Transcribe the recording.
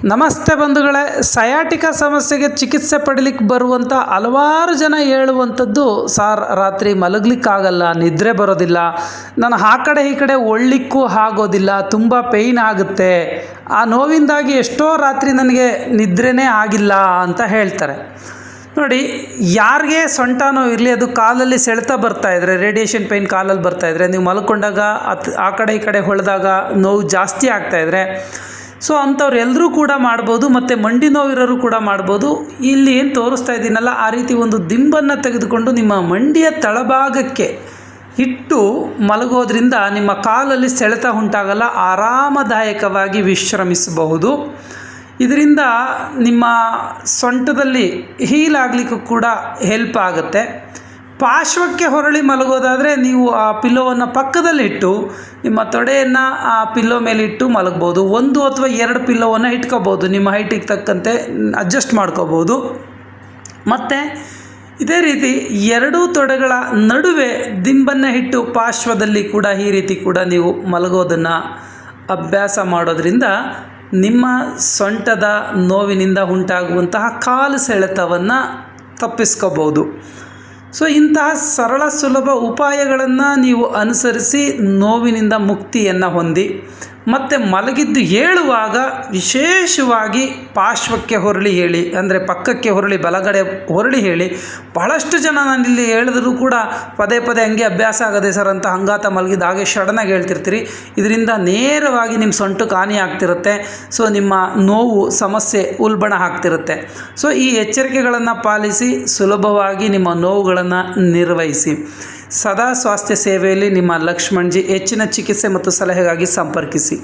ನಮಸ್ತೆ ಬಂಧುಗಳೇ, ಸಯಾಟಿಕಾ ಸಮಸ್ಯೆಗೆ ಚಿಕಿತ್ಸೆ ಪಡಲಿಕ್ಕೆ ಬರುವಂಥ ಹಲವಾರು ಜನ ಹೇಳುವಂಥದ್ದು, ಸಾರ್ ರಾತ್ರಿ ಮಲಗಲಿಕ್ಕಾಗಲ್ಲ, ನಿದ್ರೆ ಬರೋದಿಲ್ಲ, ನಾನು ಆ ಕಡೆ ಈ ಕಡೆ ಒಳ್ಳಿಕ್ಕೂ ಆಗೋದಿಲ್ಲ, ತುಂಬ ಪೇಯ್ನ್ ಆಗುತ್ತೆ, ಆ ನೋವಿಂದಾಗಿ ಎಷ್ಟೋ ರಾತ್ರಿ ನನಗೆ ನಿದ್ರೆನೇ ಆಗಿಲ್ಲ ಅಂತ ಹೇಳ್ತಾರೆ. ನೋಡಿ, ಯಾರಿಗೆ ಸೊಂಟ ನೋವು ಇರಲಿ, ಅದು ಕಾಲಲ್ಲಿ ಸೆಳೆತ ಬರ್ತಾಯಿದ್ರೆ, ರೇಡಿಯೇಷನ್ ಪೇಯ್ನ್ ಕಾಲಲ್ಲಿ ಬರ್ತಾಯಿದ್ರೆ, ನೀವು ಮಲ್ಕೊಂಡಾಗ ಆ ಕಡೆ ಈ ಕಡೆ ಹೊಳೆದಾಗ ನೋವು ಜಾಸ್ತಿ ಆಗ್ತಾಯಿದ್ರೆ, ಸೊ ಅಂಥವ್ರು ಎಲ್ಲರೂ ಕೂಡ ಮಾಡ್ಬೋದು. ಮತ್ತು ಮಂಡಿ ನೋವಿರೋರು ಕೂಡ ಮಾಡ್ಬೋದು. ಇಲ್ಲಿ ಏನು ತೋರಿಸ್ತಾ ಇದ್ದೀನಲ್ಲ, ಆ ರೀತಿ ಒಂದು ದಿಂಬನ್ನು ತೆಗೆದುಕೊಂಡು ನಿಮ್ಮ ಮಂಡಿಯ ತಳಭಾಗಕ್ಕೆ ಇಟ್ಟು ಮಲಗೋದ್ರಿಂದ ನಿಮ್ಮ ಕಾಲಲ್ಲಿ ಸೆಳೆತ ಉಂಟಾಗಲ್ಲ, ಆರಾಮದಾಯಕವಾಗಿ ವಿಶ್ರಮಿಸಬಹುದು. ಇದರಿಂದ ನಿಮ್ಮ ಸೊಂಟದಲ್ಲಿ ಹೀಲ್ ಆಗಲಿಕ್ಕೂ ಕೂಡ ಹೆಲ್ಪ್ ಆಗುತ್ತೆ. ಪಾರ್ಶ್ವಕ್ಕೆ ಹೊರಳಿ ಮಲಗೋದಾದರೆ ನೀವು ಆ ಪಿಲ್ಲೋವನ್ನು ಪಕ್ಕದಲ್ಲಿಟ್ಟು ನಿಮ್ಮ ತೊಡೆಯನ್ನು ಆ ಪಿಲ್ಲೋ ಮೇಲೆ ಇಟ್ಟು ಮಲಗ್ಬೋದು. 1 ಅಥವಾ 2 ಪಿಲ್ಲೋವನ್ನು ಇಟ್ಕೋಬೋದು, ನಿಮ್ಮ ಹೈಟಿಗೆ ತಕ್ಕಂತೆ ಅಡ್ಜಸ್ಟ್ ಮಾಡ್ಕೋಬೋದು. ಮತ್ತು ಇದೇ ರೀತಿ 2 ತೊಡೆಗಳ ನಡುವೆ ದಿಂಬನ್ನು ಇಟ್ಟು ಪಾರ್ಶ್ವದಲ್ಲಿ ಕೂಡ ಈ ರೀತಿ ಕೂಡ ನೀವು ಮಲಗೋದನ್ನು ಅಭ್ಯಾಸ ಮಾಡೋದ್ರಿಂದ ನಿಮ್ಮ ಸೊಂಟದ ನೋವಿನಿಂದ ಉಂಟಾಗುವಂತಹ ಕಾಲು ಸೆಳೆತವನ್ನು ತಪ್ಪಿಸ್ಕೋಬೋದು. ಸೊ ಇಂತಹ ಸರಳ ಸುಲಭ ಉಪಾಯಗಳನ್ನು ನೀವು ಅನುಸರಿಸಿ ನೋವಿನಿಂದ ಮುಕ್ತಿಯನ್ನು ಹೊಂದಿ, ಮತ್ತು ಮಲಗಿದ್ದು ಏಳುವಾಗ ವಿಶೇಷವಾಗಿ ಪಾರ್ಶ್ವಕ್ಕೆ ಹೊರಳಿ ಹೇಳಿ, ಅಂದರೆ ಪಕ್ಕಕ್ಕೆ ಹೊರಳಿ ಬಲಗಡೆ ಹೊರಳಿ ಹೇಳಿ. ಬಹಳಷ್ಟು ಜನ ನಾನಿಲ್ಲಿ ಹೇಳಿದ್ರು ಕೂಡ ಪದೇ ಪದೇ ಹಂಗೆ ಅಭ್ಯಾಸ ಆಗದೆ ಸರ್ ಅಂತ ಹಂಗಾತ ಮಲಗಿದ ಹಾಗೆ ಸಡನ್ನಾಗಿ ಹೇಳ್ತಿರ್ತೀರಿ. ಇದರಿಂದ ನೇರವಾಗಿ ನಿಮ್ಮ ಸೊಂಟಕ್ಕೆ ಹಾನಿ ಆಗ್ತಿರುತ್ತೆ. ಸೊ ನಿಮ್ಮ ನೋವು ಸಮಸ್ಯೆ ಉಲ್ಬಣ ಆಗ್ತಿರುತ್ತೆ. ಸೊ ಈ ಎಚ್ಚರಿಕೆಗಳನ್ನು ಪಾಲಿಸಿ ಸುಲಭವಾಗಿ ನಿಮ್ಮ ನೋವುಗಳನ್ನು ನಿರ್ವಹಿಸಿ. ಸದಾ ಸ್ವಾಸ್ಥ್ಯ ಸೇವೆಯಲ್ಲಿ ನಿಮ್ಮ ಲಕ್ಷ್ಮಣ್ ಜಿ. ಹೆಚ್ಚಿನ ಚಿಕಿತ್ಸೆ ಮತ್ತು ಸಲಹೆಗಾಗಿ ಸಂಪರ್ಕಿಸಿ.